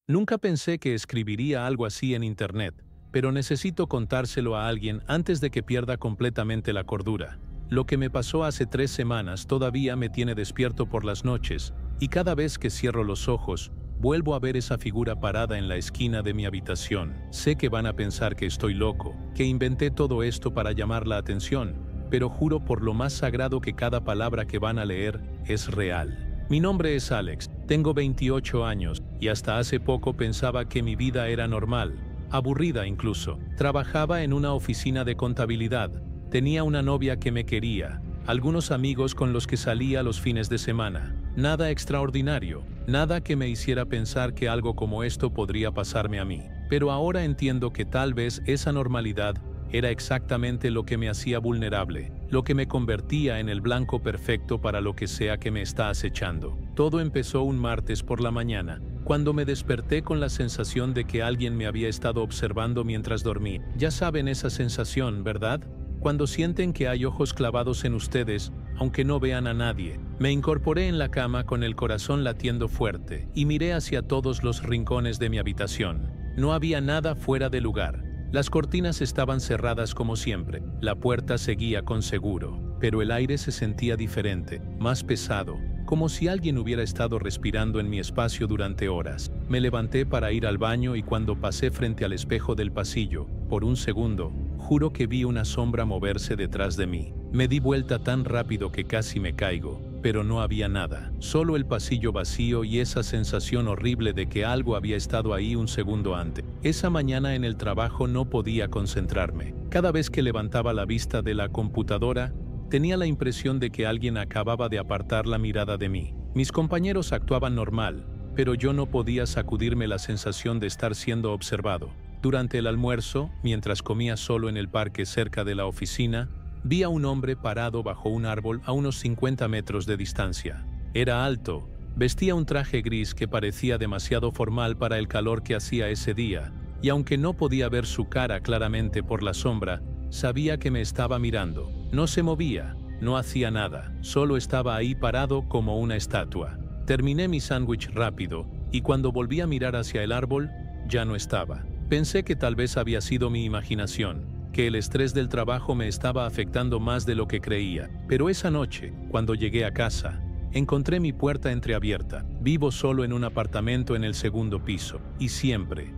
Nunca pensé que escribiría algo así en internet, pero necesito contárselo a alguien antes de que pierda completamente la cordura. Lo que me pasó hace 3 semanas todavía me tiene despierto por las noches, y cada vez que cierro los ojos, vuelvo a ver esa figura parada en la esquina de mi habitación. Sé que van a pensar que estoy loco, que inventé todo esto para llamar la atención, pero juro por lo más sagrado que cada palabra que van a leer es real. Mi nombre es Alex, tengo 28 años, y hasta hace poco pensaba que mi vida era normal, aburrida incluso. Trabajaba en una oficina de contabilidad, tenía una novia que me quería, algunos amigos con los que salía los fines de semana. Nada extraordinario, nada que me hiciera pensar que algo como esto podría pasarme a mí. Pero ahora entiendo que tal vez esa normalidad era exactamente lo que me hacía vulnerable, lo que me convertía en el blanco perfecto para lo que sea que me está acechando. Todo empezó un martes por la mañana, cuando me desperté con la sensación de que alguien me había estado observando mientras dormí. Ya saben esa sensación, ¿verdad? Cuando sienten que hay ojos clavados en ustedes, aunque no vean a nadie. Me incorporé en la cama con el corazón latiendo fuerte, y miré hacia todos los rincones de mi habitación. No había nada fuera de lugar. Las cortinas estaban cerradas como siempre, la puerta seguía con seguro, pero el aire se sentía diferente, más pesado, como si alguien hubiera estado respirando en mi espacio durante horas. Me levanté para ir al baño y cuando pasé frente al espejo del pasillo, por un segundo, juro que vi una sombra moverse detrás de mí. Me di vuelta tan rápido que casi me caigo, pero no había nada, solo el pasillo vacío y esa sensación horrible de que algo había estado ahí un segundo antes. Esa mañana en el trabajo no podía concentrarme. Cada vez que levantaba la vista de la computadora, tenía la impresión de que alguien acababa de apartar la mirada de mí. Mis compañeros actuaban normal, pero yo no podía sacudirme la sensación de estar siendo observado. Durante el almuerzo, mientras comía solo en el parque cerca de la oficina, vi a un hombre parado bajo un árbol a unos 50 metros de distancia. Era alto, vestía un traje gris que parecía demasiado formal para el calor que hacía ese día, y aunque no podía ver su cara claramente por la sombra, sabía que me estaba mirando. No se movía, no hacía nada, solo estaba ahí parado como una estatua. Terminé mi sándwich rápido, y cuando volví a mirar hacia el árbol, ya no estaba. Pensé que tal vez había sido mi imaginación, que el estrés del trabajo me estaba afectando más de lo que creía. Pero esa noche, cuando llegué a casa, encontré mi puerta entreabierta. Vivo solo en un apartamento en el segundo piso, y siempre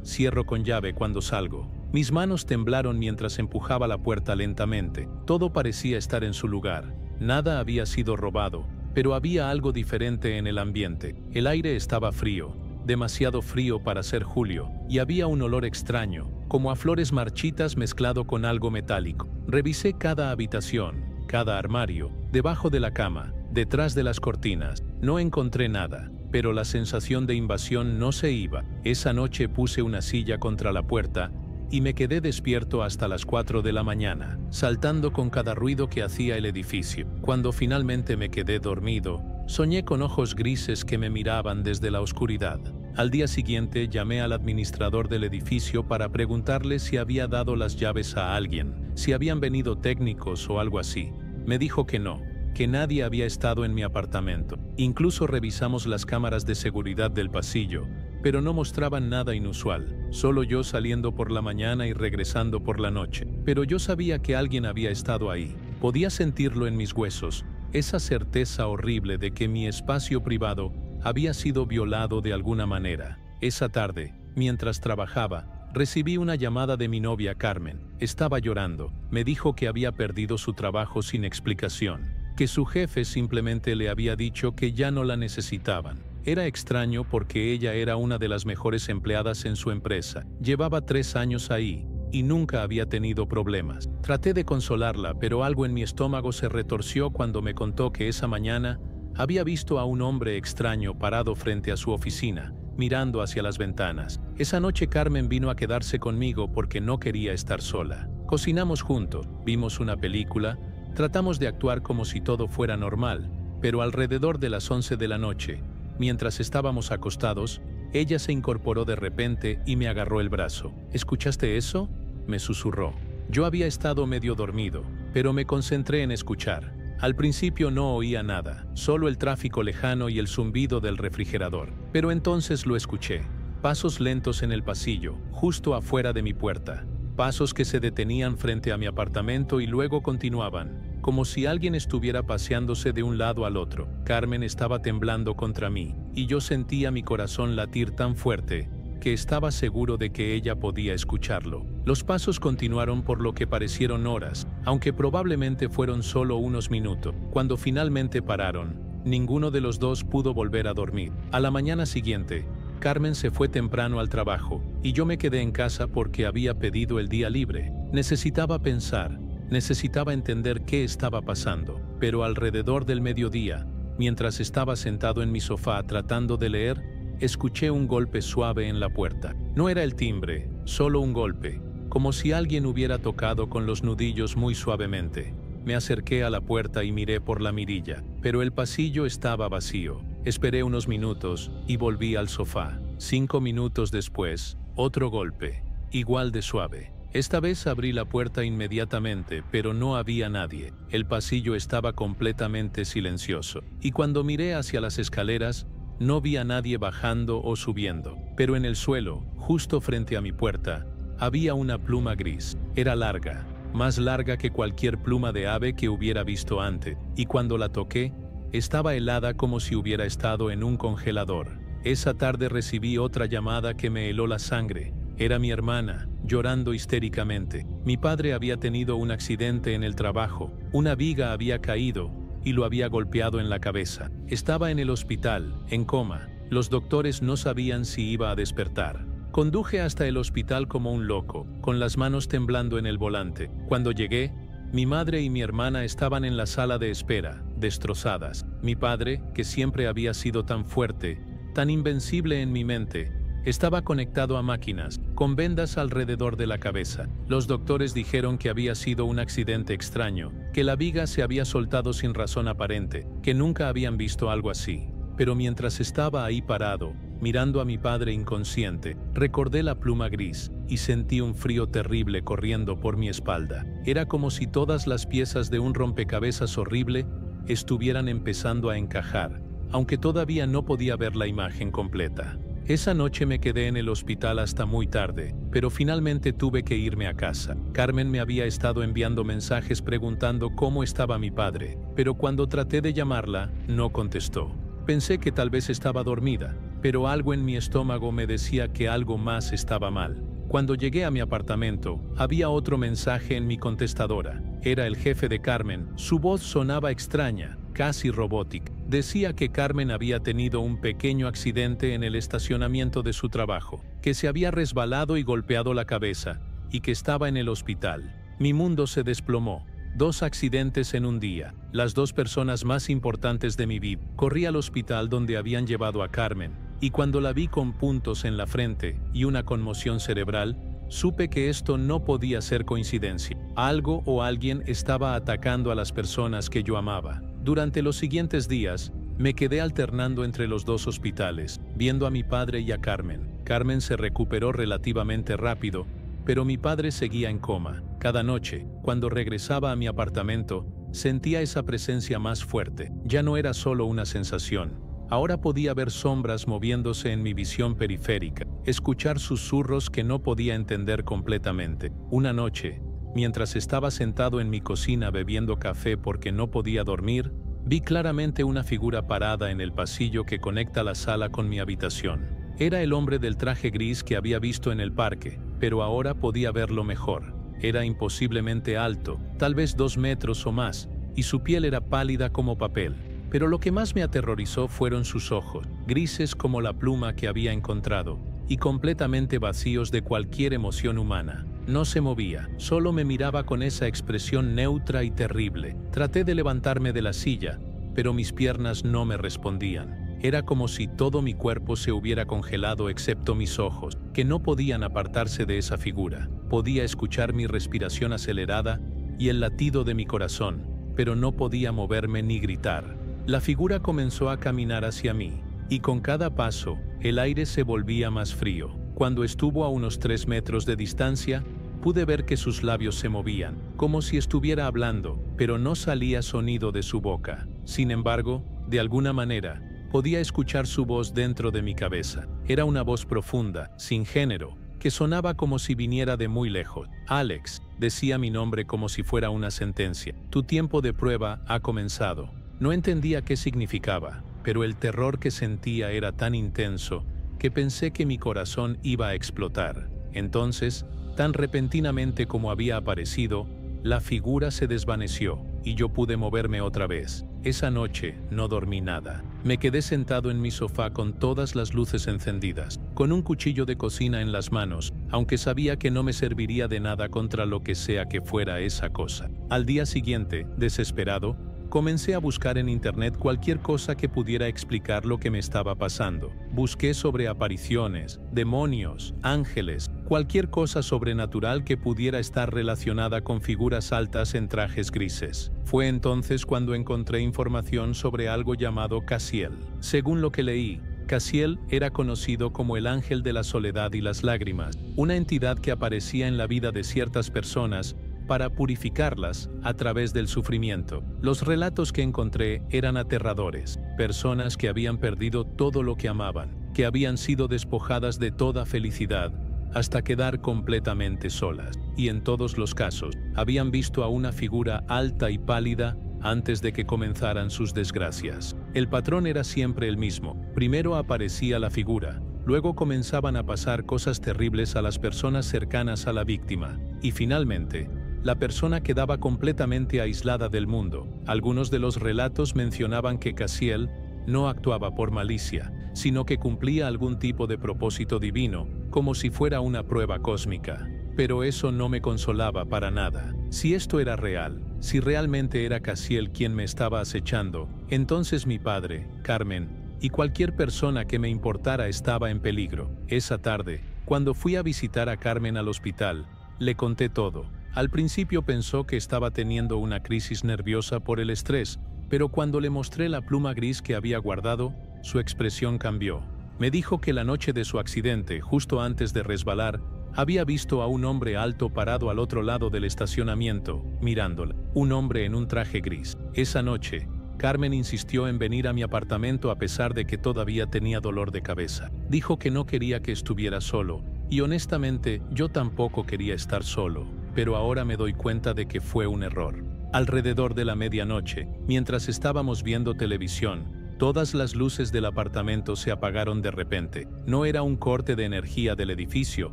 cierro con llave cuando salgo. Mis manos temblaron mientras empujaba la puerta lentamente. Todo parecía estar en su lugar. Nada había sido robado, pero había algo diferente en el ambiente. El aire estaba frío, demasiado frío para ser julio, y había un olor extraño, como a flores marchitas mezclado con algo metálico. Revisé cada habitación, cada armario, debajo de la cama, detrás de las cortinas. No encontré nada, pero la sensación de invasión no se iba. Esa noche puse una silla contra la puerta y me quedé despierto hasta las 4 de la mañana, saltando con cada ruido que hacía el edificio. Cuando finalmente me quedé dormido, soñé con ojos grises que me miraban desde la oscuridad. Al día siguiente llamé al administrador del edificio para preguntarle si había dado las llaves a alguien, si habían venido técnicos o algo así. Me dijo que no, que nadie había estado en mi apartamento. Incluso revisamos las cámaras de seguridad del pasillo, pero no mostraban nada inusual, solo yo saliendo por la mañana y regresando por la noche. Pero yo sabía que alguien había estado ahí. Podía sentirlo en mis huesos, esa certeza horrible de que mi espacio privado había sido violado de alguna manera. Esa tarde, mientras trabajaba, recibí una llamada de mi novia Carmen. Estaba llorando. Me dijo que había perdido su trabajo sin explicación, que su jefe simplemente le había dicho que ya no la necesitaban. Era extraño porque ella era una de las mejores empleadas en su empresa. Llevaba 3 años ahí y nunca había tenido problemas. Traté de consolarla, pero algo en mi estómago se retorció cuando me contó que esa mañana había visto a un hombre extraño parado frente a su oficina, mirando hacia las ventanas. Esa noche Carmen vino a quedarse conmigo porque no quería estar sola. Cocinamos juntos, vimos una película, tratamos de actuar como si todo fuera normal, pero alrededor de las 11 de la noche, mientras estábamos acostados, ella se incorporó de repente y me agarró el brazo. ¿Escuchaste eso?, me susurró. Yo había estado medio dormido, pero me concentré en escuchar. Al principio no oía nada, solo el tráfico lejano y el zumbido del refrigerador. Pero entonces lo escuché. Pasos lentos en el pasillo, justo afuera de mi puerta. Pasos que se detenían frente a mi apartamento y luego continuaban, como si alguien estuviera paseándose de un lado al otro. Carmen estaba temblando contra mí, y yo sentía mi corazón latir tan fuerte que estaba seguro de que ella podía escucharlo. Los pasos continuaron por lo que parecieron horas, aunque probablemente fueron solo unos minutos. Cuando finalmente pararon, ninguno de los dos pudo volver a dormir. A la mañana siguiente, Carmen se fue temprano al trabajo, y yo me quedé en casa porque había pedido el día libre. Necesitaba pensar, necesitaba entender qué estaba pasando, pero alrededor del mediodía, mientras estaba sentado en mi sofá tratando de leer, escuché un golpe suave en la puerta. No era el timbre, solo un golpe, como si alguien hubiera tocado con los nudillos muy suavemente. Me acerqué a la puerta y miré por la mirilla, pero el pasillo estaba vacío. Esperé unos minutos y volví al sofá. 5 minutos después, otro golpe, igual de suave. Esta vez abrí la puerta inmediatamente, pero no había nadie. El pasillo estaba completamente silencioso. Y cuando miré hacia las escaleras, no vi a nadie bajando o subiendo. Pero en el suelo, justo frente a mi puerta, había una pluma gris. Era larga, más larga que cualquier pluma de ave que hubiera visto antes, y cuando la toqué, estaba helada como si hubiera estado en un congelador. Esa tarde recibí otra llamada que me heló la sangre. Era mi hermana, llorando histéricamente. Mi padre había tenido un accidente en el trabajo. Una viga había caído y lo había golpeado en la cabeza. Estaba en el hospital, en coma. Los doctores no sabían si iba a despertar. Conduje hasta el hospital como un loco, con las manos temblando en el volante. Cuando llegué, mi madre y mi hermana estaban en la sala de espera, destrozadas. Mi padre, que siempre había sido tan fuerte, tan invencible en mi mente, estaba conectado a máquinas, con vendas alrededor de la cabeza. Los doctores dijeron que había sido un accidente extraño, que la viga se había soltado sin razón aparente, que nunca habían visto algo así. Pero mientras estaba ahí parado, mirando a mi padre inconsciente, recordé la pluma gris y sentí un frío terrible corriendo por mi espalda. Era como si todas las piezas de un rompecabezas horrible estuvieran empezando a encajar, aunque todavía no podía ver la imagen completa. Esa noche me quedé en el hospital hasta muy tarde, pero finalmente tuve que irme a casa. Carmen me había estado enviando mensajes preguntando cómo estaba mi padre, pero cuando traté de llamarla, no contestó. Pensé que tal vez estaba dormida, pero algo en mi estómago me decía que algo más estaba mal. Cuando llegué a mi apartamento, había otro mensaje en mi contestadora. Era el jefe de Carmen. Su voz sonaba extraña, casi robótica. Decía que Carmen había tenido un pequeño accidente en el estacionamiento de su trabajo, que se había resbalado y golpeado la cabeza, y que estaba en el hospital. Mi mundo se desplomó. 2 accidentes en un día, las 2 personas más importantes de mi vida. Corrí al hospital donde habían llevado a Carmen, y cuando la vi con puntos en la frente y una conmoción cerebral, supe que esto no podía ser coincidencia. Algo o alguien estaba atacando a las personas que yo amaba. Durante los siguientes días, me quedé alternando entre los 2 hospitales, viendo a mi padre y a Carmen. Carmen se recuperó relativamente rápido, pero mi padre seguía en coma. Cada noche, cuando regresaba a mi apartamento, sentía esa presencia más fuerte. Ya no era solo una sensación. Ahora podía ver sombras moviéndose en mi visión periférica, escuchar susurros que no podía entender completamente. Una noche, mientras estaba sentado en mi cocina bebiendo café porque no podía dormir, vi claramente una figura parada en el pasillo que conecta la sala con mi habitación. Era el hombre del traje gris que había visto en el parque, pero ahora podía verlo mejor. Era imposiblemente alto, tal vez 2 metros o más, y su piel era pálida como papel. Pero lo que más me aterrorizó fueron sus ojos, grises como la pluma que había encontrado, y completamente vacíos de cualquier emoción humana. No se movía, solo me miraba con esa expresión neutra y terrible. Traté de levantarme de la silla, pero mis piernas no me respondían. Era como si todo mi cuerpo se hubiera congelado excepto mis ojos, que no podían apartarse de esa figura. Podía escuchar mi respiración acelerada y el latido de mi corazón, pero no podía moverme ni gritar. La figura comenzó a caminar hacia mí, y con cada paso, el aire se volvía más frío. Cuando estuvo a unos 3 metros de distancia, Pude ver que sus labios se movían, como si estuviera hablando, pero no salía sonido de su boca. Sin embargo, de alguna manera, podía escuchar su voz dentro de mi cabeza. Era una voz profunda, sin género, que sonaba como si viniera de muy lejos. Alex, decía mi nombre como si fuera una sentencia. Tu tiempo de prueba ha comenzado. No entendía qué significaba, pero el terror que sentía era tan intenso que pensé que mi corazón iba a explotar. Entonces, tan repentinamente como había aparecido, la figura se desvaneció y yo pude moverme otra vez. Esa noche no dormí nada. Me quedé sentado en mi sofá con todas las luces encendidas, con un cuchillo de cocina en las manos, aunque sabía que no me serviría de nada contra lo que sea que fuera esa cosa. Al día siguiente, desesperado, comencé a buscar en internet cualquier cosa que pudiera explicar lo que me estaba pasando. Busqué sobre apariciones, demonios, ángeles, cualquier cosa sobrenatural que pudiera estar relacionada con figuras altas en trajes grises. Fue entonces cuando encontré información sobre algo llamado Caziel. Según lo que leí, Caziel era conocido como el ángel de la soledad y las lágrimas, una entidad que aparecía en la vida de ciertas personas para purificarlas a través del sufrimiento. Los relatos que encontré eran aterradores, personas que habían perdido todo lo que amaban, que habían sido despojadas de toda felicidad, hasta quedar completamente solas, y en todos los casos, habían visto a una figura alta y pálida antes de que comenzaran sus desgracias. El patrón era siempre el mismo. Primero aparecía la figura, luego comenzaban a pasar cosas terribles a las personas cercanas a la víctima, y finalmente, la persona quedaba completamente aislada del mundo. Algunos de los relatos mencionaban que Caziel no actuaba por malicia, sino que cumplía algún tipo de propósito divino, como si fuera una prueba cósmica. Pero eso no me consolaba para nada. Si esto era real, si realmente era Caziel quien me estaba acechando, entonces mi padre, Carmen, y cualquier persona que me importara estaba en peligro. Esa tarde, cuando fui a visitar a Carmen al hospital, le conté todo. Al principio pensó que estaba teniendo una crisis nerviosa por el estrés, pero cuando le mostré la pluma gris que había guardado, su expresión cambió. Me dijo que la noche de su accidente, justo antes de resbalar, había visto a un hombre alto parado al otro lado del estacionamiento, mirándola. Un hombre en un traje gris. Esa noche, Carmen insistió en venir a mi apartamento a pesar de que todavía tenía dolor de cabeza. Dijo que no quería que estuviera solo, y honestamente yo tampoco quería estar solo, pero ahora me doy cuenta de que fue un error. Alrededor de la medianoche, mientras estábamos viendo televisión, todas las luces del apartamento se apagaron de repente. No era un corte de energía del edificio,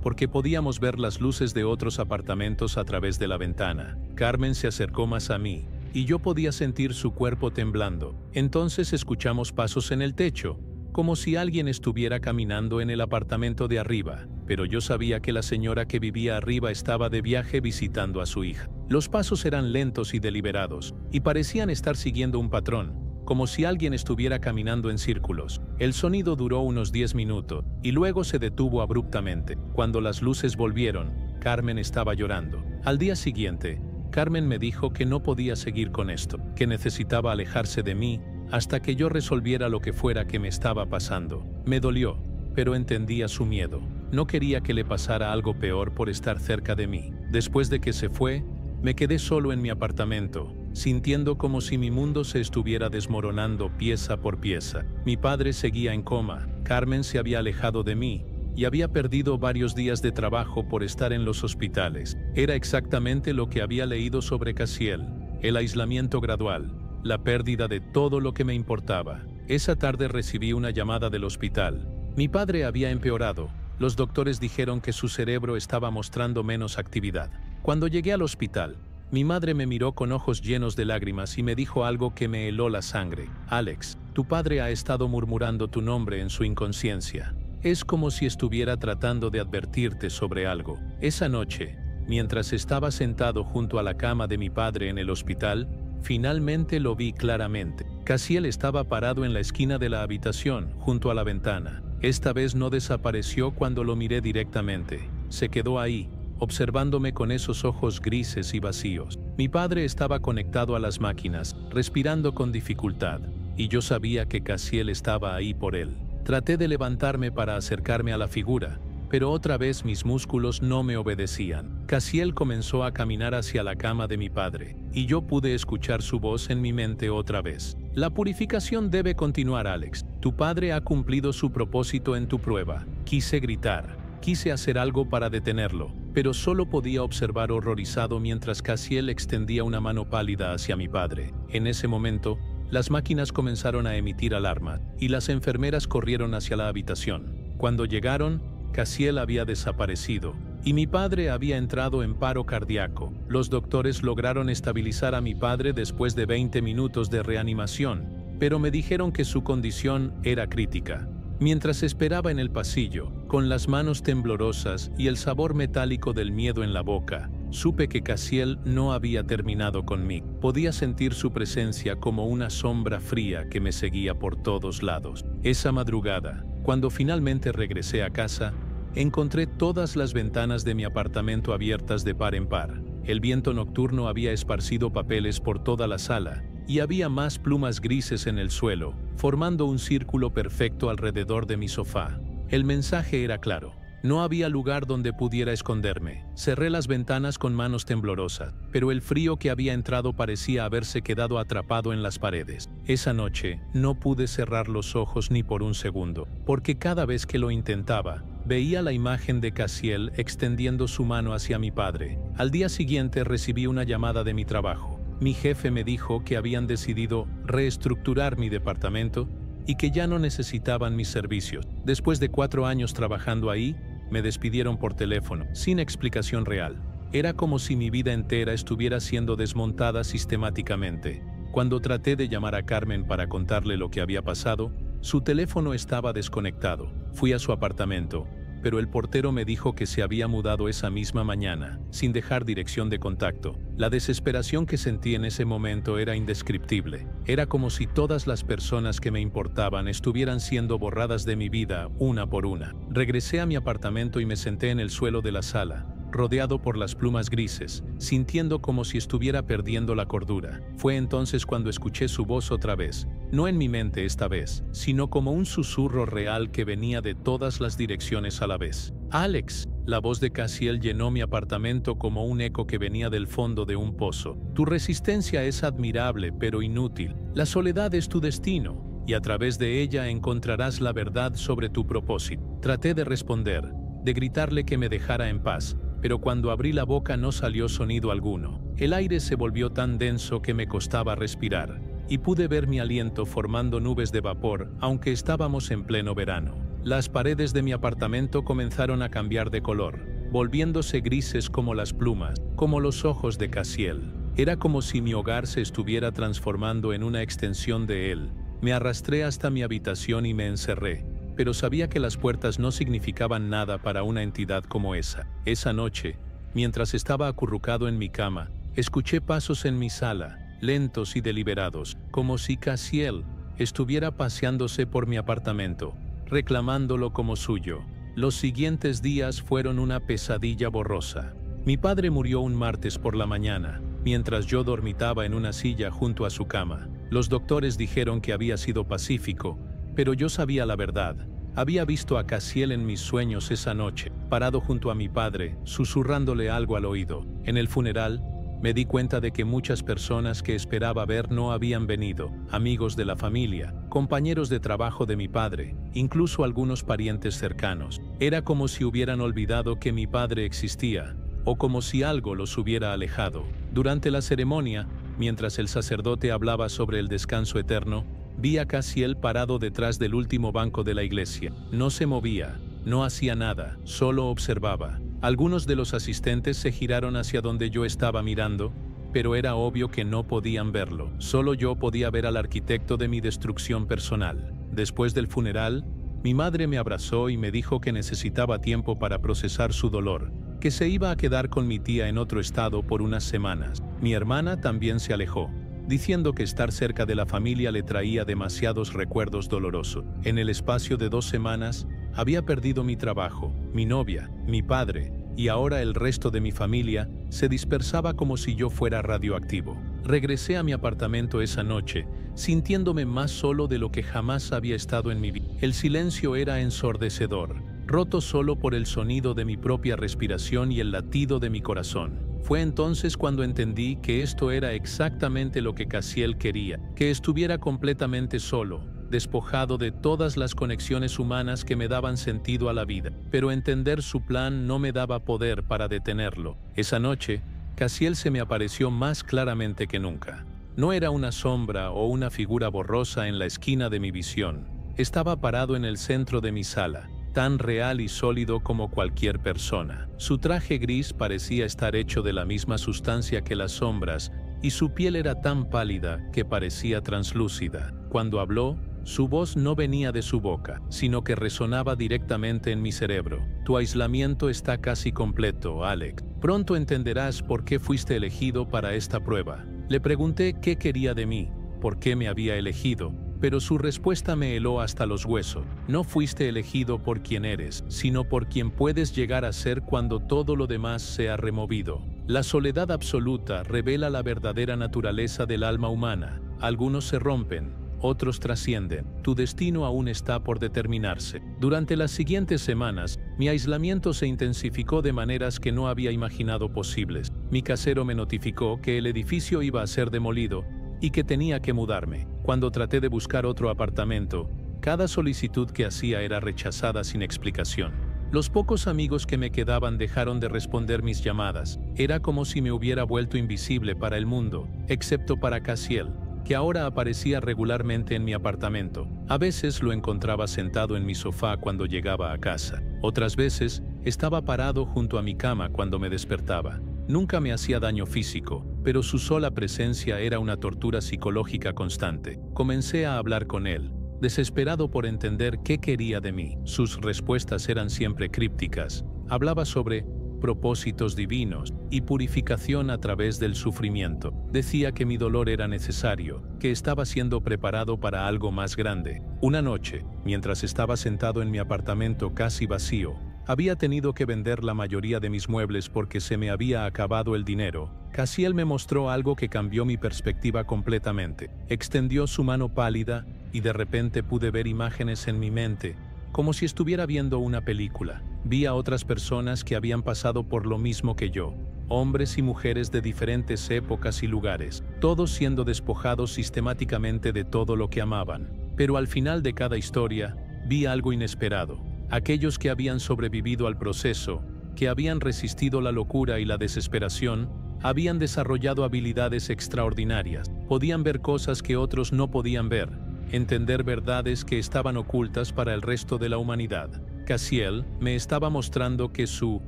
porque podíamos ver las luces de otros apartamentos a través de la ventana. Carmen se acercó más a mí, y yo podía sentir su cuerpo temblando. Entonces escuchamos pasos en el techo, como si alguien estuviera caminando en el apartamento de arriba, pero yo sabía que la señora que vivía arriba estaba de viaje visitando a su hija. Los pasos eran lentos y deliberados, y parecían estar siguiendo un patrón, como si alguien estuviera caminando en círculos. El sonido duró unos 10 minutos, y luego se detuvo abruptamente. Cuando las luces volvieron, Carmen estaba llorando. Al día siguiente, Carmen me dijo que no podía seguir con esto, que necesitaba alejarse de mí hasta que yo resolviera lo que fuera que me estaba pasando. Me dolió, pero entendía su miedo. No quería que le pasara algo peor por estar cerca de mí. Después de que se fue, me quedé solo en mi apartamento, sintiendo como si mi mundo se estuviera desmoronando pieza por pieza. Mi padre seguía en coma, Carmen se había alejado de mí, y había perdido varios días de trabajo por estar en los hospitales. Era exactamente lo que había leído sobre Caziel, el aislamiento gradual, la pérdida de todo lo que me importaba. Esa tarde recibí una llamada del hospital. Mi padre había empeorado. Los doctores dijeron que su cerebro estaba mostrando menos actividad. Cuando llegué al hospital, mi madre me miró con ojos llenos de lágrimas y me dijo algo que me heló la sangre. Alex, tu padre ha estado murmurando tu nombre en su inconsciencia. Es como si estuviera tratando de advertirte sobre algo. Esa noche, mientras estaba sentado junto a la cama de mi padre en el hospital, finalmente lo vi claramente. Caziel estaba parado en la esquina de la habitación, junto a la ventana. Esta vez no desapareció cuando lo miré directamente. Se quedó ahí, observándome con esos ojos grises y vacíos. Mi padre estaba conectado a las máquinas, respirando con dificultad, y yo sabía que Caziel estaba ahí por él. Traté de levantarme para acercarme a la figura, pero otra vez mis músculos no me obedecían. Casiel comenzó a caminar hacia la cama de mi padre, y yo pude escuchar su voz en mi mente otra vez. La purificación debe continuar, Alex. Tu padre ha cumplido su propósito en tu prueba. Quise gritar. Quise hacer algo para detenerlo, pero solo podía observar horrorizado mientras Casiel extendía una mano pálida hacia mi padre. En ese momento, las máquinas comenzaron a emitir alarma, y las enfermeras corrieron hacia la habitación. Cuando llegaron, Casiel había desaparecido, y mi padre había entrado en paro cardíaco. Los doctores lograron estabilizar a mi padre después de 20 minutos de reanimación, pero me dijeron que su condición era crítica. Mientras esperaba en el pasillo, con las manos temblorosas y el sabor metálico del miedo en la boca, supe que Casiel no había terminado conmigo. Podía sentir su presencia como una sombra fría que me seguía por todos lados. Esa madrugada, cuando finalmente regresé a casa, encontré todas las ventanas de mi apartamento abiertas de par en par. El viento nocturno había esparcido papeles por toda la sala, y había más plumas grises en el suelo, formando un círculo perfecto alrededor de mi sofá. El mensaje era claro. No había lugar donde pudiera esconderme. Cerré las ventanas con manos temblorosas, pero el frío que había entrado parecía haberse quedado atrapado en las paredes. Esa noche no pude cerrar los ojos ni por un segundo, porque cada vez que lo intentaba, veía la imagen de Casiel extendiendo su mano hacia mi padre. Al día siguiente recibí una llamada de mi trabajo. Mi jefe me dijo que habían decidido reestructurar mi departamento y que ya no necesitaban mis servicios. Después de 4 años trabajando ahí, me despidieron por teléfono, sin explicación real. Era como si mi vida entera estuviera siendo desmontada sistemáticamente. Cuando traté de llamar a Carmen para contarle lo que había pasado, su teléfono estaba desconectado. Fui a su apartamento, pero el portero me dijo que se había mudado esa misma mañana, sin dejar dirección de contacto. La desesperación que sentí en ese momento era indescriptible. Era como si todas las personas que me importaban estuvieran siendo borradas de mi vida, una por una. Regresé a mi apartamento y me senté en el suelo de la sala, rodeado por las plumas grises, sintiendo como si estuviera perdiendo la cordura. Fue entonces cuando escuché su voz otra vez, no en mi mente esta vez, sino como un susurro real que venía de todas las direcciones a la vez. «Alex», la voz de Casiel llenó mi apartamento como un eco que venía del fondo de un pozo. «Tu resistencia es admirable, pero inútil. La soledad es tu destino, y a través de ella encontrarás la verdad sobre tu propósito». Traté de responder, de gritarle que me dejara en paz, pero cuando abrí la boca no salió sonido alguno. El aire se volvió tan denso que me costaba respirar, y pude ver mi aliento formando nubes de vapor, aunque estábamos en pleno verano. Las paredes de mi apartamento comenzaron a cambiar de color, volviéndose grises como las plumas, como los ojos de Casiel. Era como si mi hogar se estuviera transformando en una extensión de él. Me arrastré hasta mi habitación y me encerré, pero sabía que las puertas no significaban nada para una entidad como esa. Esa noche, mientras estaba acurrucado en mi cama, escuché pasos en mi sala, lentos y deliberados, como si Casiel estuviera paseándose por mi apartamento, reclamándolo como suyo. Los siguientes días fueron una pesadilla borrosa. Mi padre murió un martes por la mañana, mientras yo dormitaba en una silla junto a su cama. Los doctores dijeron que había sido pacífico, pero yo sabía la verdad. Había visto a Casiel en mis sueños esa noche, parado junto a mi padre, susurrándole algo al oído. En el funeral, me di cuenta de que muchas personas que esperaba ver no habían venido, amigos de la familia, compañeros de trabajo de mi padre, incluso algunos parientes cercanos. Era como si hubieran olvidado que mi padre existía, o como si algo los hubiera alejado. Durante la ceremonia, mientras el sacerdote hablaba sobre el descanso eterno, vi a Casiel parado detrás del último banco de la iglesia. No se movía, no hacía nada, solo observaba. Algunos de los asistentes se giraron hacia donde yo estaba mirando, pero era obvio que no podían verlo. Solo yo podía ver al arquitecto de mi destrucción personal. Después del funeral, mi madre me abrazó y me dijo que necesitaba tiempo para procesar su dolor, que se iba a quedar con mi tía en otro estado por unas semanas. Mi hermana también se alejó, diciendo que estar cerca de la familia le traía demasiados recuerdos dolorosos. En el espacio de 2 semanas, había perdido mi trabajo, mi novia, mi padre, y ahora el resto de mi familia se dispersaba como si yo fuera radioactivo. Regresé a mi apartamento esa noche, sintiéndome más solo de lo que jamás había estado en mi vida. El silencio era ensordecedor. roto solo por el sonido de mi propia respiración y el latido de mi corazón. Fue entonces cuando entendí que esto era exactamente lo que Cassiel quería, que estuviera completamente solo, despojado de todas las conexiones humanas que me daban sentido a la vida. Pero entender su plan no me daba poder para detenerlo. Esa noche, Cassiel se me apareció más claramente que nunca. No era una sombra o una figura borrosa en la esquina de mi visión. Estaba parado en el centro de mi sala, tan real y sólido como cualquier persona. Su traje gris parecía estar hecho de la misma sustancia que las sombras, y su piel era tan pálida que parecía translúcida. Cuando habló, su voz no venía de su boca, sino que resonaba directamente en mi cerebro. Tu aislamiento está casi completo, Alex. Pronto entenderás por qué fuiste elegido para esta prueba. Le pregunté qué quería de mí, por qué me había elegido, pero su respuesta me heló hasta los huesos. No fuiste elegido por quien eres, sino por quien puedes llegar a ser cuando todo lo demás sea removido. La soledad absoluta revela la verdadera naturaleza del alma humana. Algunos se rompen, otros trascienden. Tu destino aún está por determinarse. Durante las siguientes semanas, mi aislamiento se intensificó de maneras que no había imaginado posibles. Mi casero me notificó que el edificio iba a ser demolido y que tenía que mudarme. Cuando traté de buscar otro apartamento, cada solicitud que hacía era rechazada sin explicación. Los pocos amigos que me quedaban dejaron de responder mis llamadas. Era como si me hubiera vuelto invisible para el mundo, excepto para Cassiel, que ahora aparecía regularmente en mi apartamento. A veces lo encontraba sentado en mi sofá cuando llegaba a casa. Otras veces estaba parado junto a mi cama cuando me despertaba. Nunca me hacía daño físico, pero su sola presencia era una tortura psicológica constante. Comencé a hablar con él, desesperado por entender qué quería de mí. Sus respuestas eran siempre crípticas. Hablaba sobre propósitos divinos y purificación a través del sufrimiento. Decía que mi dolor era necesario, que estaba siendo preparado para algo más grande. Una noche, mientras estaba sentado en mi apartamento casi vacío, había tenido que vender la mayoría de mis muebles porque se me había acabado el dinero. Cassiel me mostró algo que cambió mi perspectiva completamente. Extendió su mano pálida y de repente pude ver imágenes en mi mente, como si estuviera viendo una película. Vi a otras personas que habían pasado por lo mismo que yo, hombres y mujeres de diferentes épocas y lugares, todos siendo despojados sistemáticamente de todo lo que amaban. Pero al final de cada historia, vi algo inesperado. Aquellos que habían sobrevivido al proceso, que habían resistido la locura y la desesperación, habían desarrollado habilidades extraordinarias. Podían ver cosas que otros no podían ver, entender verdades que estaban ocultas para el resto de la humanidad. Cassiel me estaba mostrando que su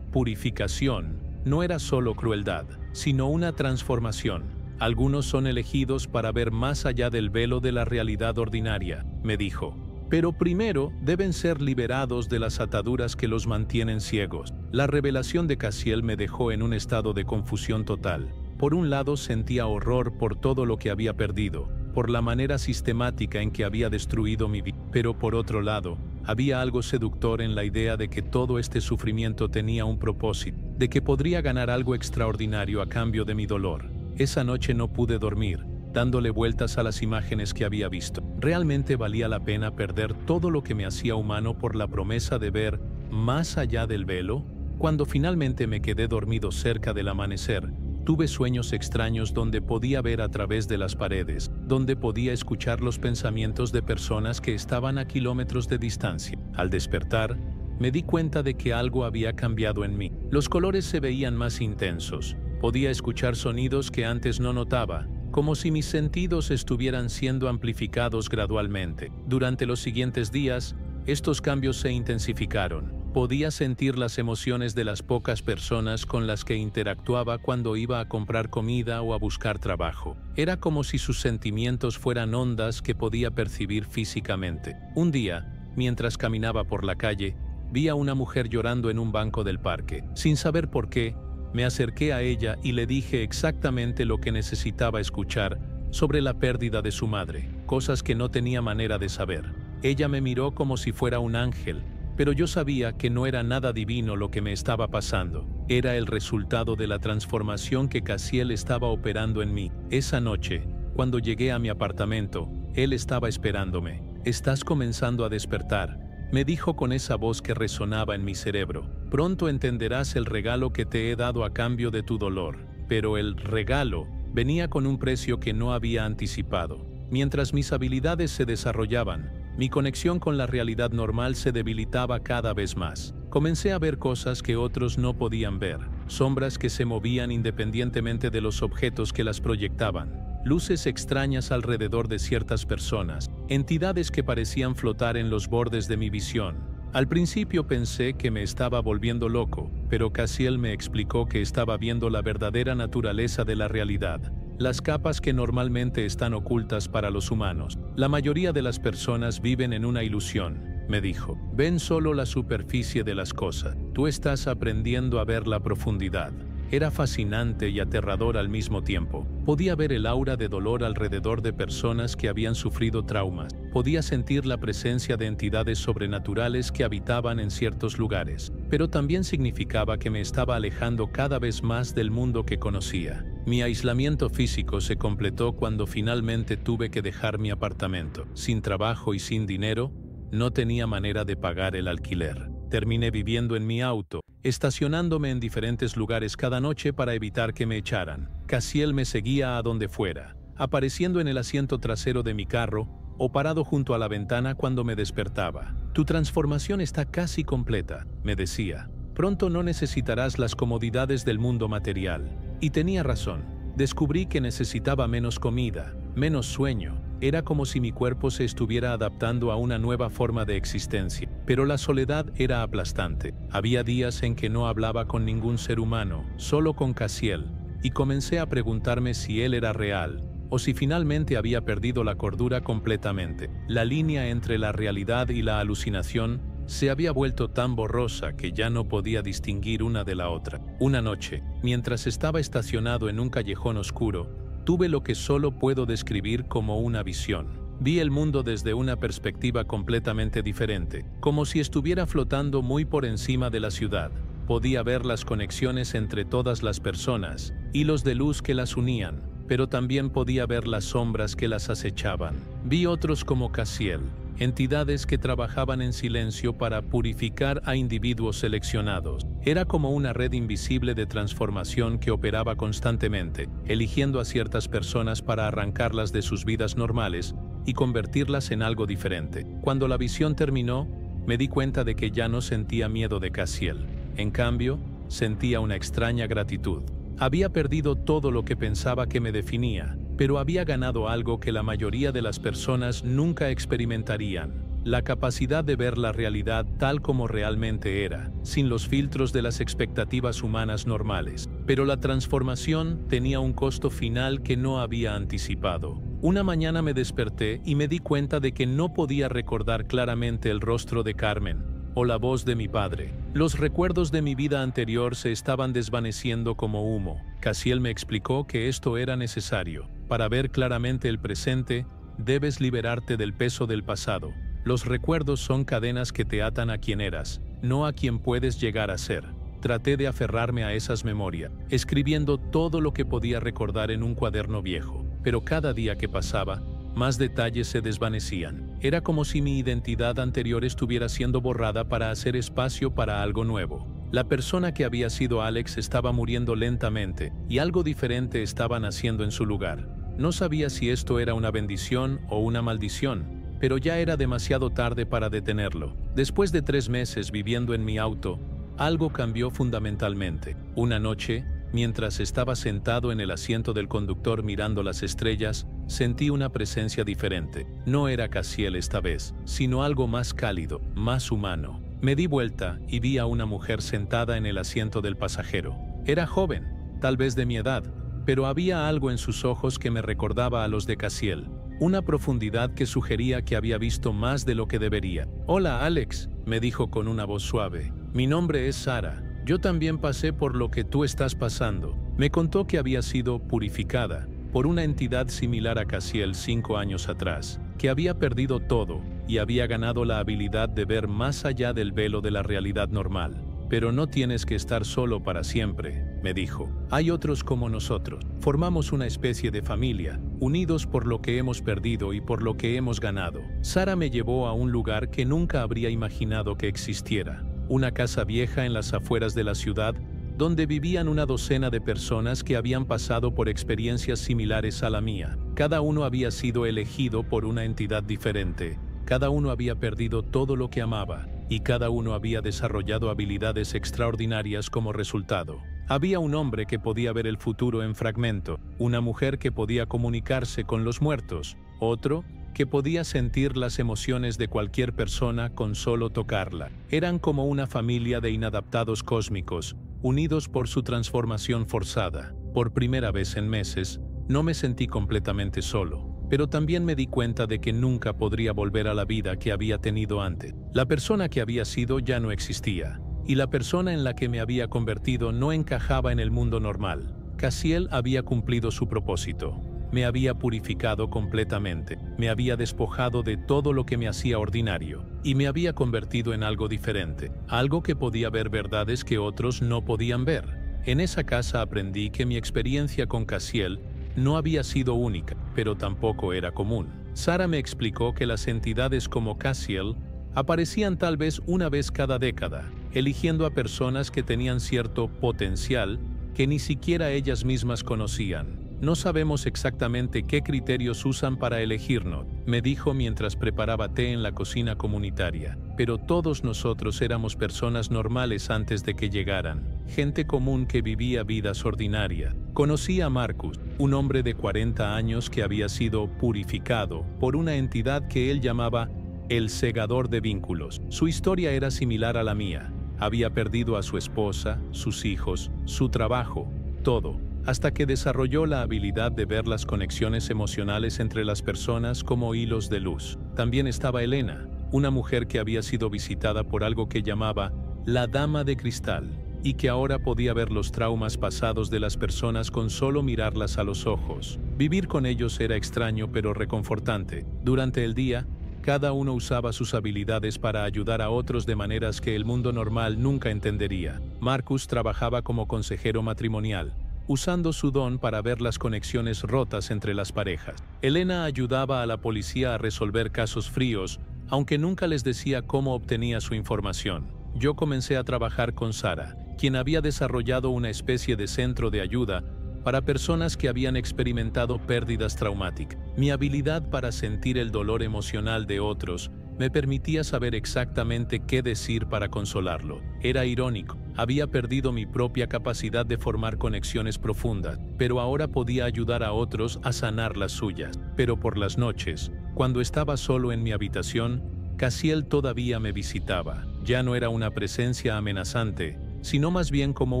purificación no era solo crueldad, sino una transformación. Algunos son elegidos para ver más allá del velo de la realidad ordinaria, me dijo. Pero primero deben ser liberados de las ataduras que los mantienen ciegos. La revelación de Cassiel me dejó en un estado de confusión total. Por un lado sentía horror por todo lo que había perdido, por la manera sistemática en que había destruido mi vida. Pero por otro lado, había algo seductor en la idea de que todo este sufrimiento tenía un propósito, de que podría ganar algo extraordinario a cambio de mi dolor. Esa noche no pude dormir, dándole vueltas a las imágenes que había visto. ¿Realmente valía la pena perder todo lo que me hacía humano por la promesa de ver más allá del velo? Cuando finalmente me quedé dormido cerca del amanecer, tuve sueños extraños donde podía ver a través de las paredes, donde podía escuchar los pensamientos de personas que estaban a kilómetros de distancia. Al despertar, me di cuenta de que algo había cambiado en mí. Los colores se veían más intensos. Podía escuchar sonidos que antes no notaba, como si mis sentidos estuvieran siendo amplificados gradualmente. Durante los siguientes días, estos cambios se intensificaron. Podía sentir las emociones de las pocas personas con las que interactuaba cuando iba a comprar comida o a buscar trabajo. Era como si sus sentimientos fueran ondas que podía percibir físicamente. Un día, mientras caminaba por la calle, vi a una mujer llorando en un banco del parque. Sin saber por qué, me acerqué a ella y le dije exactamente lo que necesitaba escuchar sobre la pérdida de su madre, cosas que no tenía manera de saber. Ella me miró como si fuera un ángel, pero yo sabía que no era nada divino lo que me estaba pasando. Era el resultado de la transformación que Cassiel estaba operando en mí. Esa noche, cuando llegué a mi apartamento, él estaba esperándome. «Estás comenzando a despertar», me dijo con esa voz que resonaba en mi cerebro. Pronto entenderás el regalo que te he dado a cambio de tu dolor. Pero el regalo venía con un precio que no había anticipado. Mientras mis habilidades se desarrollaban, mi conexión con la realidad normal se debilitaba cada vez más. Comencé a ver cosas que otros no podían ver, sombras que se movían independientemente de los objetos que las proyectaban, luces extrañas alrededor de ciertas personas, entidades que parecían flotar en los bordes de mi visión. Al principio pensé que me estaba volviendo loco, pero Cassiel me explicó que estaba viendo la verdadera naturaleza de la realidad, las capas que normalmente están ocultas para los humanos. La mayoría de las personas viven en una ilusión, me dijo. Ven solo la superficie de las cosas. Tú estás aprendiendo a ver la profundidad. Era fascinante y aterrador al mismo tiempo. Podía ver el aura de dolor alrededor de personas que habían sufrido traumas. Podía sentir la presencia de entidades sobrenaturales que habitaban en ciertos lugares. Pero también significaba que me estaba alejando cada vez más del mundo que conocía. Mi aislamiento físico se completó cuando finalmente tuve que dejar mi apartamento. Sin trabajo y sin dinero, no tenía manera de pagar el alquiler. Terminé viviendo en mi auto, estacionándome en diferentes lugares cada noche para evitar que me echaran. Cassiel me seguía a donde fuera, apareciendo en el asiento trasero de mi carro o parado junto a la ventana cuando me despertaba. Tu transformación está casi completa, me decía. Pronto no necesitarás las comodidades del mundo material. Y tenía razón. Descubrí que necesitaba menos comida, menos sueño. Era como si mi cuerpo se estuviera adaptando a una nueva forma de existencia. Pero la soledad era aplastante. Había días en que no hablaba con ningún ser humano, solo con Cassiel, y comencé a preguntarme si él era real, o si finalmente había perdido la cordura completamente. La línea entre la realidad y la alucinación se había vuelto tan borrosa que ya no podía distinguir una de la otra. Una noche, mientras estaba estacionado en un callejón oscuro, tuve lo que solo puedo describir como una visión. Vi el mundo desde una perspectiva completamente diferente, como si estuviera flotando muy por encima de la ciudad. Podía ver las conexiones entre todas las personas, hilos de luz que las unían, pero también podía ver las sombras que las acechaban. Vi otros como Cassiel, entidades que trabajaban en silencio para purificar a individuos seleccionados. Era como una red invisible de transformación que operaba constantemente, eligiendo a ciertas personas para arrancarlas de sus vidas normales y convertirlas en algo diferente. Cuando la visión terminó, me di cuenta de que ya no sentía miedo de Cassiel. En cambio, sentía una extraña gratitud. Había perdido todo lo que pensaba que me definía, pero había ganado algo que la mayoría de las personas nunca experimentarían: la capacidad de ver la realidad tal como realmente era, sin los filtros de las expectativas humanas normales. Pero la transformación tenía un costo final que no había anticipado. Una mañana me desperté y me di cuenta de que no podía recordar claramente el rostro de Carmen o la voz de mi padre. Los recuerdos de mi vida anterior se estaban desvaneciendo como humo. Cassiel me explicó que esto era necesario. Para ver claramente el presente, debes liberarte del peso del pasado. Los recuerdos son cadenas que te atan a quien eras, no a quien puedes llegar a ser. Traté de aferrarme a esas memorias, escribiendo todo lo que podía recordar en un cuaderno viejo, pero cada día que pasaba, más detalles se desvanecían. Era como si mi identidad anterior estuviera siendo borrada para hacer espacio para algo nuevo. La persona que había sido Alex estaba muriendo lentamente, y algo diferente estaba naciendo en su lugar. No sabía si esto era una bendición o una maldición, pero ya era demasiado tarde para detenerlo. Después de 3 meses viviendo en mi auto, algo cambió fundamentalmente. Una noche, mientras estaba sentado en el asiento del conductor mirando las estrellas, sentí una presencia diferente. No era Cassiel esta vez, sino algo más cálido, más humano. Me di vuelta y vi a una mujer sentada en el asiento del pasajero. Era joven, tal vez de mi edad, pero había algo en sus ojos que me recordaba a los de Cassiel, una profundidad que sugería que había visto más de lo que debería. «Hola, Alex», me dijo con una voz suave. «Mi nombre es Sara. Yo también pasé por lo que tú estás pasando». Me contó que había sido purificada por una entidad similar a Cassiel 5 años atrás, que había perdido todo y había ganado la habilidad de ver más allá del velo de la realidad normal. «Pero no tienes que estar solo para siempre», me dijo. Hay otros como nosotros. Formamos una especie de familia, unidos por lo que hemos perdido y por lo que hemos ganado. Sara me llevó a un lugar que nunca habría imaginado que existiera. Una casa vieja en las afueras de la ciudad, donde vivían una docena de personas que habían pasado por experiencias similares a la mía. Cada uno había sido elegido por una entidad diferente. Cada uno había perdido todo lo que amaba, y cada uno había desarrollado habilidades extraordinarias como resultado. Había un hombre que podía ver el futuro en fragmento, una mujer que podía comunicarse con los muertos, otro que podía sentir las emociones de cualquier persona con solo tocarla. Eran como una familia de inadaptados cósmicos, unidos por su transformación forzada. Por primera vez en meses, no me sentí completamente solo, pero también me di cuenta de que nunca podría volver a la vida que había tenido antes. La persona que había sido ya no existía, y la persona en la que me había convertido no encajaba en el mundo normal. Cassiel había cumplido su propósito. Me había purificado completamente, me había despojado de todo lo que me hacía ordinario, y me había convertido en algo diferente, algo que podía ver verdades que otros no podían ver. En esa casa aprendí que mi experiencia con Cassiel no había sido única, pero tampoco era común. Sara me explicó que las entidades como Cassiel aparecían tal vez una vez cada década, eligiendo a personas que tenían cierto potencial que ni siquiera ellas mismas conocían. No sabemos exactamente qué criterios usan para elegirnos, me dijo mientras preparaba té en la cocina comunitaria, pero todos nosotros éramos personas normales antes de que llegaran, gente común que vivía vidas ordinarias. Conocí a Marcus, un hombre de 40 años que había sido purificado por una entidad que él llamaba el segador de vínculos. Su historia era similar a la mía. Había perdido a su esposa, sus hijos, su trabajo, todo, hasta que desarrolló la habilidad de ver las conexiones emocionales entre las personas como hilos de luz. También estaba Elena, una mujer que había sido visitada por algo que llamaba la Dama de Cristal, y que ahora podía ver los traumas pasados de las personas con solo mirarlas a los ojos. Vivir con ellos era extraño pero reconfortante. Durante el día, cada uno usaba sus habilidades para ayudar a otros de maneras que el mundo normal nunca entendería. Marcus trabajaba como consejero matrimonial, usando su don para ver las conexiones rotas entre las parejas. Elena ayudaba a la policía a resolver casos fríos, aunque nunca les decía cómo obtenía su información. Yo comencé a trabajar con Sara, quien había desarrollado una especie de centro de ayuda para personas que habían experimentado pérdidas traumáticas. Mi habilidad para sentir el dolor emocional de otros me permitía saber exactamente qué decir para consolarlo. Era irónico, había perdido mi propia capacidad de formar conexiones profundas, pero ahora podía ayudar a otros a sanar las suyas. Pero por las noches, cuando estaba solo en mi habitación, Cassiel todavía me visitaba. Ya no era una presencia amenazante, sino más bien como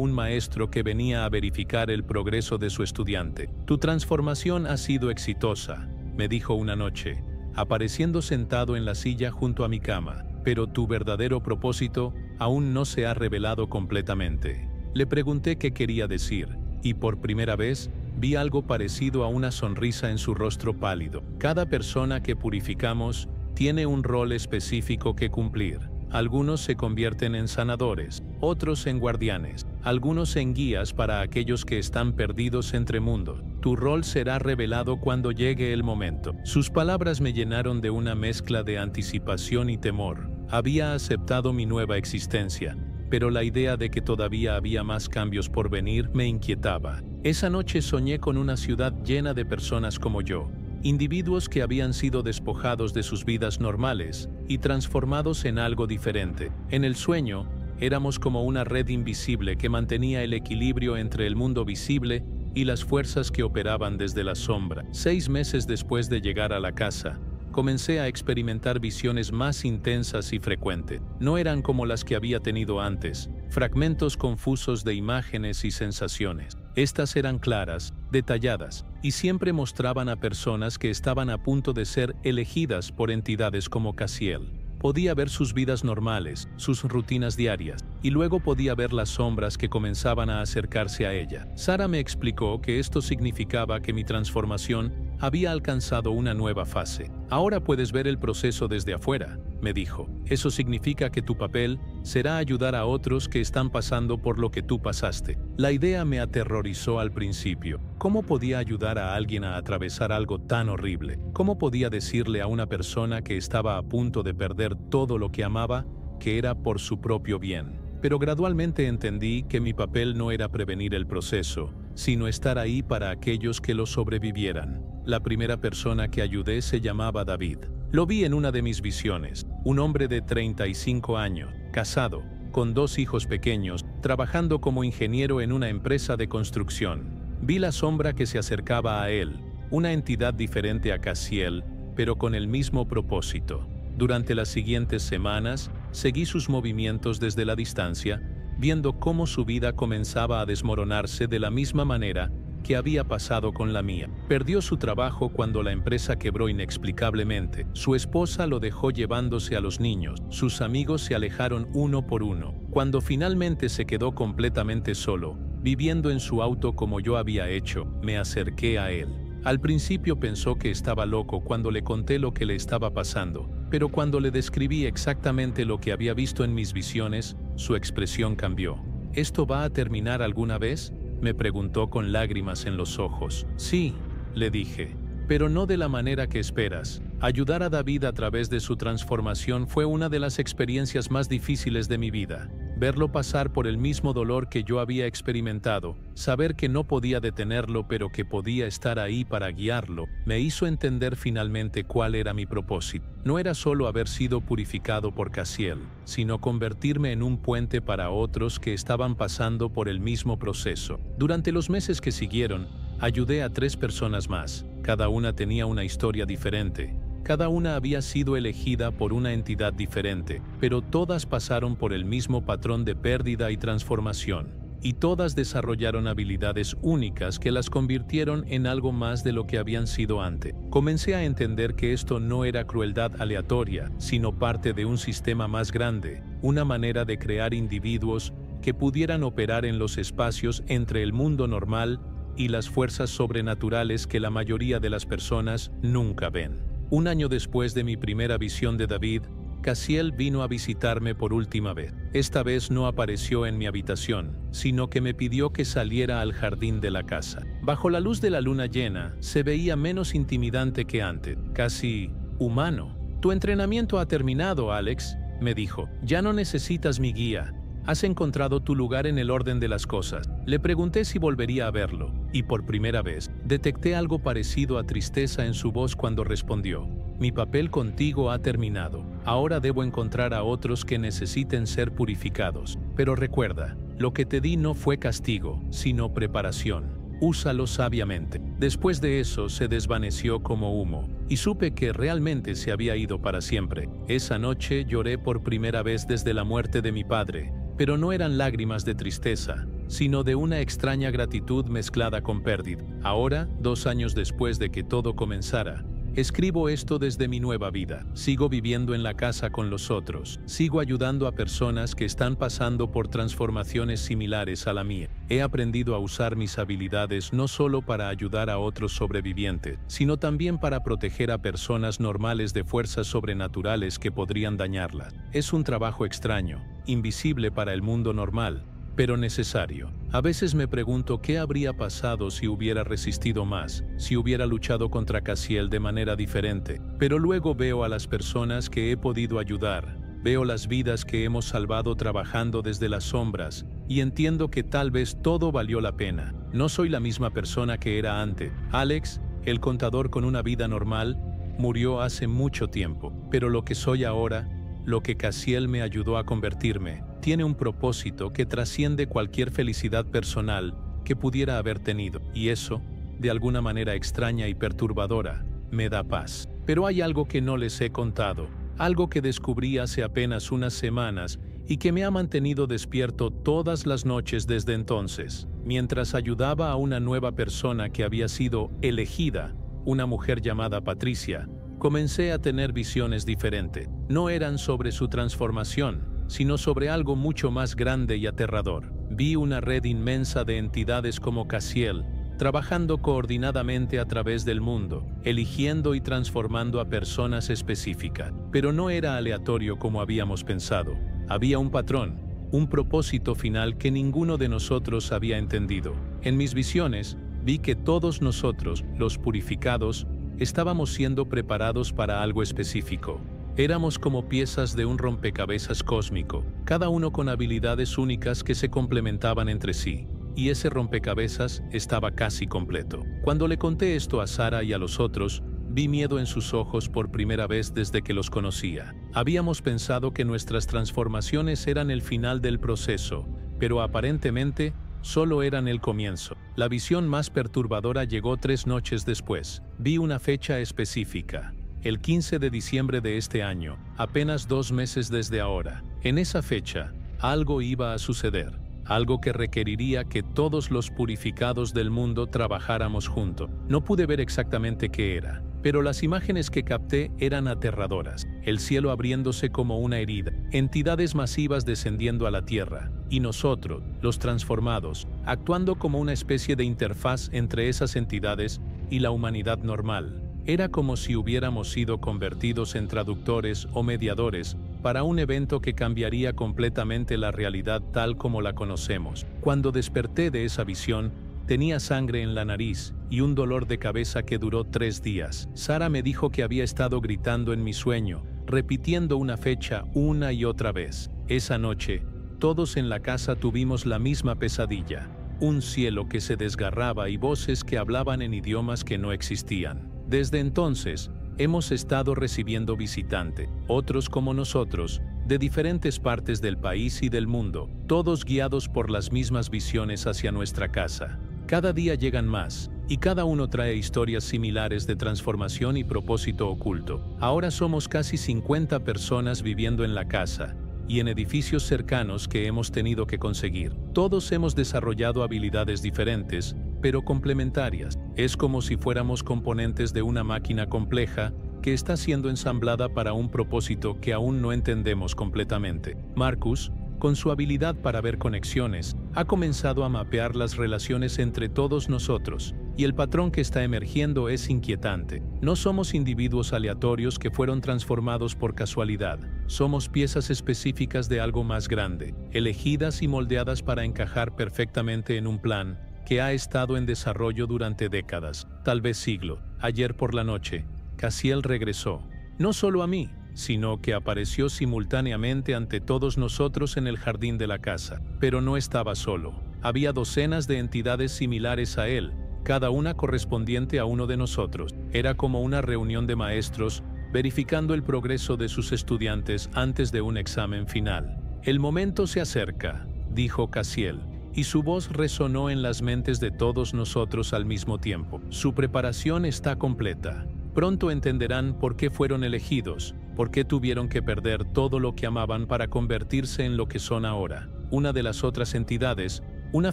un maestro que venía a verificar el progreso de su estudiante. Tu transformación ha sido exitosa, me dijo una noche, apareciendo sentado en la silla junto a mi cama, pero tu verdadero propósito aún no se ha revelado completamente. Le pregunté qué quería decir, y por primera vez vi algo parecido a una sonrisa en su rostro pálido. Cada persona que purificamos tiene un rol específico que cumplir. Algunos se convierten en sanadores, otros en guardianes, algunos en guías para aquellos que están perdidos entre mundos. Tu rol será revelado cuando llegue el momento. Sus palabras me llenaron de una mezcla de anticipación y temor. Había aceptado mi nueva existencia, pero la idea de que todavía había más cambios por venir me inquietaba. Esa noche soñé con una ciudad llena de personas como yo, individuos que habían sido despojados de sus vidas normales y transformados en algo diferente. En el sueño, éramos como una red invisible que mantenía el equilibrio entre el mundo visible y las fuerzas que operaban desde la sombra. 6 meses después de llegar a la casa, comencé a experimentar visiones más intensas y frecuentes. No eran como las que había tenido antes, fragmentos confusos de imágenes y sensaciones. Estas eran claras, detalladas, y siempre mostraban a personas que estaban a punto de ser elegidas por entidades como Cassiel. Podía ver sus vidas normales, sus rutinas diarias, y luego podía ver las sombras que comenzaban a acercarse a ella. Sara me explicó que esto significaba que mi transformación había alcanzado una nueva fase. Ahora puedes ver el proceso desde afuera. me dijo. Eso significa que tu papel será ayudar a otros que están pasando por lo que tú pasaste. La idea me aterrorizó al principio. ¿Cómo podía ayudar a alguien a atravesar algo tan horrible? ¿Cómo podía decirle a una persona que estaba a punto de perder todo lo que amaba que era por su propio bien? Pero gradualmente entendí que mi papel no era prevenir el proceso, sino estar ahí para aquellos que lo sobrevivieran. La primera persona que ayudé se llamaba David. Lo vi en una de mis visiones, un hombre de 35 años, casado, con 2 hijos pequeños, trabajando como ingeniero en una empresa de construcción. Vi la sombra que se acercaba a él, una entidad diferente a Cassiel, pero con el mismo propósito. Durante las siguientes semanas, seguí sus movimientos desde la distancia, viendo cómo su vida comenzaba a desmoronarse de la misma manera que había pasado con la mía. Perdió su trabajo cuando la empresa quebró inexplicablemente. Su esposa lo dejó llevándose a los niños. Sus amigos se alejaron uno por uno. Cuando finalmente se quedó completamente solo, viviendo en su auto como yo había hecho, me acerqué a él. Al principio pensó que estaba loco cuando le conté lo que le estaba pasando, pero cuando le describí exactamente lo que había visto en mis visiones, su expresión cambió. ¿Esto va a terminar alguna vez?, me preguntó con lágrimas en los ojos. Sí, le dije, pero no de la manera que esperas. Ayudar a David a través de su transformación fue una de las experiencias más difíciles de mi vida. Verlo pasar por el mismo dolor que yo había experimentado, saber que no podía detenerlo pero que podía estar ahí para guiarlo, me hizo entender finalmente cuál era mi propósito. No era solo haber sido purificado por Cassiel, sino convertirme en un puente para otros que estaban pasando por el mismo proceso. Durante los meses que siguieron, ayudé a 3 personas más. Cada una tenía una historia diferente. Cada una había sido elegida por una entidad diferente, pero todas pasaron por el mismo patrón de pérdida y transformación, y todas desarrollaron habilidades únicas que las convirtieron en algo más de lo que habían sido antes. Comencé a entender que esto no era crueldad aleatoria, sino parte de un sistema más grande, una manera de crear individuos que pudieran operar en los espacios entre el mundo normal y las fuerzas sobrenaturales que la mayoría de las personas nunca ven. Un año después de mi primera visión de David, Cassiel vino a visitarme por última vez. Esta vez no apareció en mi habitación, sino que me pidió que saliera al jardín de la casa. Bajo la luz de la luna llena, se veía menos intimidante que antes, casi humano. Tu entrenamiento ha terminado, Alex, me dijo. Ya no necesitas mi guía. Has encontrado tu lugar en el orden de las cosas. Le pregunté si volvería a verlo, y por primera vez, detecté algo parecido a tristeza en su voz cuando respondió: mi papel contigo ha terminado. Ahora debo encontrar a otros que necesiten ser purificados. Pero recuerda, lo que te di no fue castigo, sino preparación. Úsalo sabiamente. Después de eso se desvaneció como humo, y supe que realmente se había ido para siempre. Esa noche lloré por primera vez desde la muerte de mi padre, pero no eran lágrimas de tristeza, sino de una extraña gratitud mezclada con pérdida. Ahora, 2 años después de que todo comenzara, escribo esto desde mi nueva vida. Sigo viviendo en la casa con los otros. Sigo ayudando a personas que están pasando por transformaciones similares a la mía. He aprendido a usar mis habilidades no solo para ayudar a otros sobrevivientes, sino también para proteger a personas normales de fuerzas sobrenaturales que podrían dañarlas. Es un trabajo extraño, invisible para el mundo normal, pero necesario. A veces me pregunto qué habría pasado si hubiera resistido más, si hubiera luchado contra Cassiel de manera diferente. Pero luego veo a las personas que he podido ayudar, veo las vidas que hemos salvado trabajando desde las sombras, y entiendo que tal vez todo valió la pena. No soy la misma persona que era antes. Alex, el contador con una vida normal, murió hace mucho tiempo, pero lo que soy ahora, lo que Cassiel me ayudó a convertirme, tiene un propósito que trasciende cualquier felicidad personal que pudiera haber tenido, y eso, de alguna manera extraña y perturbadora, me da paz. Pero hay algo que no les he contado, algo que descubrí hace apenas unas semanas y que me ha mantenido despierto todas las noches desde entonces. Mientras ayudaba a una nueva persona que había sido elegida, una mujer llamada Patricia, comencé a tener visiones diferentes. No eran sobre su transformación, sino sobre algo mucho más grande y aterrador. Vi una red inmensa de entidades como Cassiel, trabajando coordinadamente a través del mundo, eligiendo y transformando a personas específicas. Pero no era aleatorio como habíamos pensado. Había un patrón, un propósito final que ninguno de nosotros había entendido. En mis visiones, vi que todos nosotros, los purificados, estábamos siendo preparados para algo específico. Éramos como piezas de un rompecabezas cósmico, cada uno con habilidades únicas que se complementaban entre sí. Y ese rompecabezas estaba casi completo. Cuando le conté esto a Sara y a los otros, vi miedo en sus ojos por primera vez desde que los conocía. Habíamos pensado que nuestras transformaciones eran el final del proceso, pero aparentemente solo eran el comienzo. La visión más perturbadora llegó 3 noches después. Vi una fecha específica, el 15 de diciembre de este año, apenas 2 meses desde ahora. En esa fecha, algo iba a suceder. Algo que requeriría que todos los purificados del mundo trabajáramos juntos. No pude ver exactamente qué era, pero las imágenes que capté eran aterradoras. El cielo abriéndose como una herida, entidades masivas descendiendo a la tierra, y nosotros, los transformados, actuando como una especie de interfaz entre esas entidades y la humanidad normal. Era como si hubiéramos sido convertidos en traductores o mediadores para un evento que cambiaría completamente la realidad tal como la conocemos. Cuando desperté de esa visión, tenía sangre en la nariz y un dolor de cabeza que duró 3 días. Sara me dijo que había estado gritando en mi sueño, repitiendo una fecha una y otra vez. Esa noche, todos en la casa tuvimos la misma pesadilla. Un cielo que se desgarraba y voces que hablaban en idiomas que no existían. Desde entonces, hemos estado recibiendo visitantes, otros como nosotros, de diferentes partes del país y del mundo, todos guiados por las mismas visiones hacia nuestra casa. Cada día llegan más, y cada uno trae historias similares de transformación y propósito oculto. Ahora somos casi 50 personas viviendo en la casa, y en edificios cercanos que hemos tenido que conseguir. Todos hemos desarrollado habilidades diferentes, pero complementarias. Es como si fuéramos componentes de una máquina compleja que está siendo ensamblada para un propósito que aún no entendemos completamente. Marcus, con su habilidad para ver conexiones, ha comenzado a mapear las relaciones entre todos nosotros, y el patrón que está emergiendo es inquietante. No somos individuos aleatorios que fueron transformados por casualidad. Somos piezas específicas de algo más grande, elegidas y moldeadas para encajar perfectamente en un plan que ha estado en desarrollo durante décadas, tal vez siglo. Ayer por la noche, Cassiel regresó. No solo a mí, sino que apareció simultáneamente ante todos nosotros en el jardín de la casa. Pero no estaba solo. Había docenas de entidades similares a él, cada una correspondiente a uno de nosotros. Era como una reunión de maestros, verificando el progreso de sus estudiantes antes de un examen final. El momento se acerca, dijo Cassiel, y su voz resonó en las mentes de todos nosotros al mismo tiempo. Su preparación está completa. Pronto entenderán por qué fueron elegidos, por qué tuvieron que perder todo lo que amaban para convertirse en lo que son ahora. Una de las otras entidades, una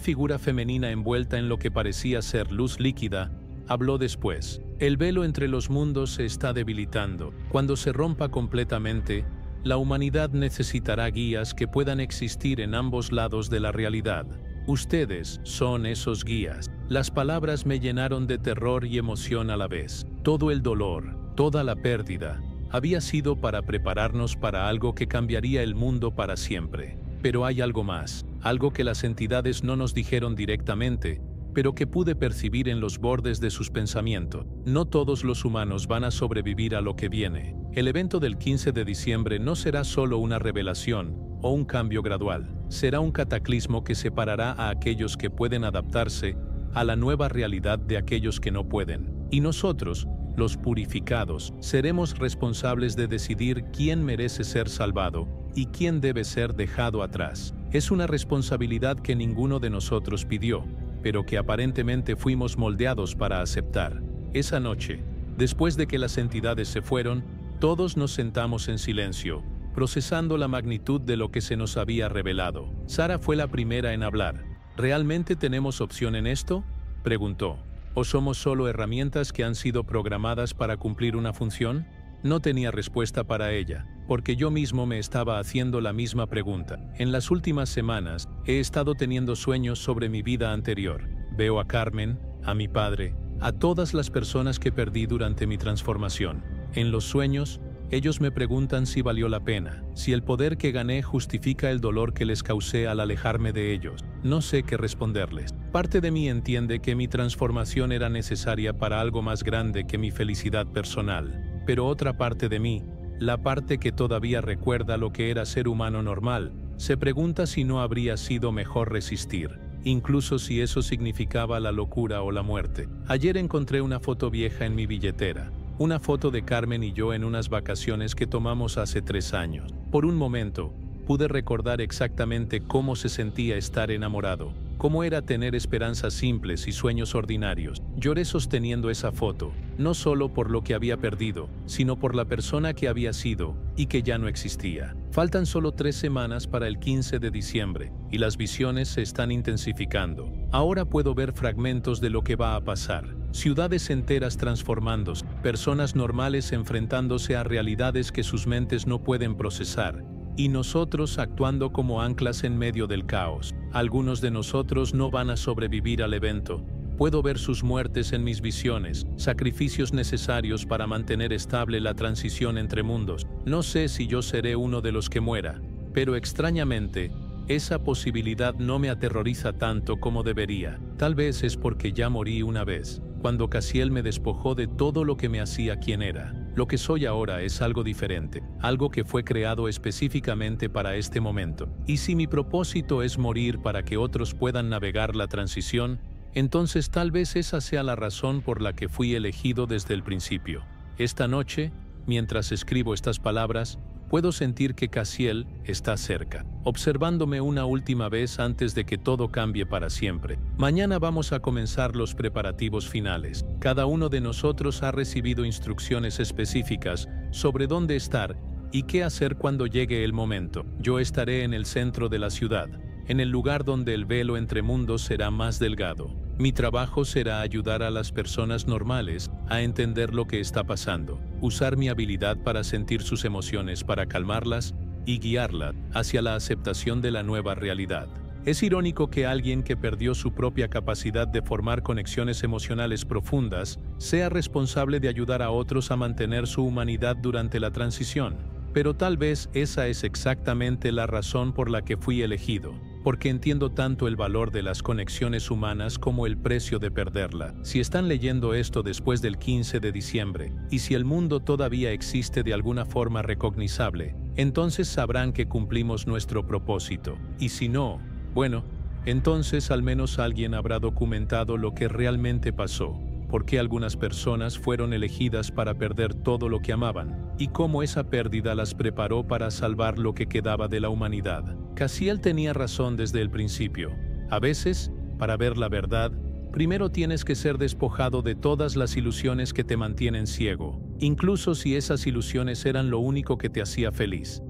figura femenina envuelta en lo que parecía ser luz líquida, habló después. El velo entre los mundos se está debilitando. Cuando se rompa completamente, la humanidad necesitará guías que puedan existir en ambos lados de la realidad. Ustedes son esos guías. Las palabras me llenaron de terror y emoción a la vez. Todo el dolor, toda la pérdida, había sido para prepararnos para algo que cambiaría el mundo para siempre. Pero hay algo más, algo que las entidades no nos dijeron directamente, pero que pude percibir en los bordes de sus pensamientos. No todos los humanos van a sobrevivir a lo que viene. El evento del 15 de diciembre no será solo una revelación o un cambio gradual. Será un cataclismo que separará a aquellos que pueden adaptarse a la nueva realidad de aquellos que no pueden. Y nosotros, los purificados, seremos responsables de decidir quién merece ser salvado y quién debe ser dejado atrás. Es una responsabilidad que ninguno de nosotros pidió, pero que aparentemente fuimos moldeados para aceptar. Esa noche, después de que las entidades se fueron, todos nos sentamos en silencio, procesando la magnitud de lo que se nos había revelado. Sara fue la primera en hablar. ¿Realmente tenemos opción en esto?, preguntó. ¿O somos solo herramientas que han sido programadas para cumplir una función? No tenía respuesta para ella, porque yo mismo me estaba haciendo la misma pregunta. En las últimas semanas, he estado teniendo sueños sobre mi vida anterior. Veo a Carmen, a mi padre, a todas las personas que perdí durante mi transformación. En los sueños, ellos me preguntan si valió la pena, si el poder que gané justifica el dolor que les causé al alejarme de ellos. No sé qué responderles. Parte de mí entiende que mi transformación era necesaria para algo más grande que mi felicidad personal, pero otra parte de mí, la parte que todavía recuerda lo que era ser humano normal, se pregunta si no habría sido mejor resistir, incluso si eso significaba la locura o la muerte. Ayer encontré una foto vieja en mi billetera. Una foto de Carmen y yo en unas vacaciones que tomamos hace 3 años. Por un momento, pude recordar exactamente cómo se sentía estar enamorado, cómo era tener esperanzas simples y sueños ordinarios. Lloré sosteniendo esa foto, no solo por lo que había perdido, sino por la persona que había sido y que ya no existía. Faltan solo 3 semanas para el 15 de diciembre, y las visiones se están intensificando. Ahora puedo ver fragmentos de lo que va a pasar. Ciudades enteras transformándose, personas normales enfrentándose a realidades que sus mentes no pueden procesar, y nosotros actuando como anclas en medio del caos. Algunos de nosotros no van a sobrevivir al evento. Puedo ver sus muertes en mis visiones, sacrificios necesarios para mantener estable la transición entre mundos. No sé si yo seré uno de los que muera, pero extrañamente, esa posibilidad no me aterroriza tanto como debería. Tal vez es porque ya morí una vez, cuando Cassiel me despojó de todo lo que me hacía quien era. Lo que soy ahora es algo diferente, algo que fue creado específicamente para este momento. Y si mi propósito es morir para que otros puedan navegar la transición, entonces tal vez esa sea la razón por la que fui elegido desde el principio. Esta noche, mientras escribo estas palabras, puedo sentir que Cassiel está cerca, observándome una última vez antes de que todo cambie para siempre. Mañana vamos a comenzar los preparativos finales. Cada uno de nosotros ha recibido instrucciones específicas sobre dónde estar y qué hacer cuando llegue el momento. Yo estaré en el centro de la ciudad, en el lugar donde el velo entre mundos será más delgado. Mi trabajo será ayudar a las personas normales a entender lo que está pasando, usar mi habilidad para sentir sus emociones para calmarlas y guiarlas hacia la aceptación de la nueva realidad. Es irónico que alguien que perdió su propia capacidad de formar conexiones emocionales profundas sea responsable de ayudar a otros a mantener su humanidad durante la transición. Pero tal vez esa es exactamente la razón por la que fui elegido, porque entiendo tanto el valor de las conexiones humanas como el precio de perderla. Si están leyendo esto después del 15 de diciembre, y si el mundo todavía existe de alguna forma recognizable, entonces sabrán que cumplimos nuestro propósito. Y si no, bueno, entonces al menos alguien habrá documentado lo que realmente pasó, por qué algunas personas fueron elegidas para perder todo lo que amaban, y cómo esa pérdida las preparó para salvar lo que quedaba de la humanidad. Cassiel tenía razón desde el principio. A veces, para ver la verdad, primero tienes que ser despojado de todas las ilusiones que te mantienen ciego, incluso si esas ilusiones eran lo único que te hacía feliz.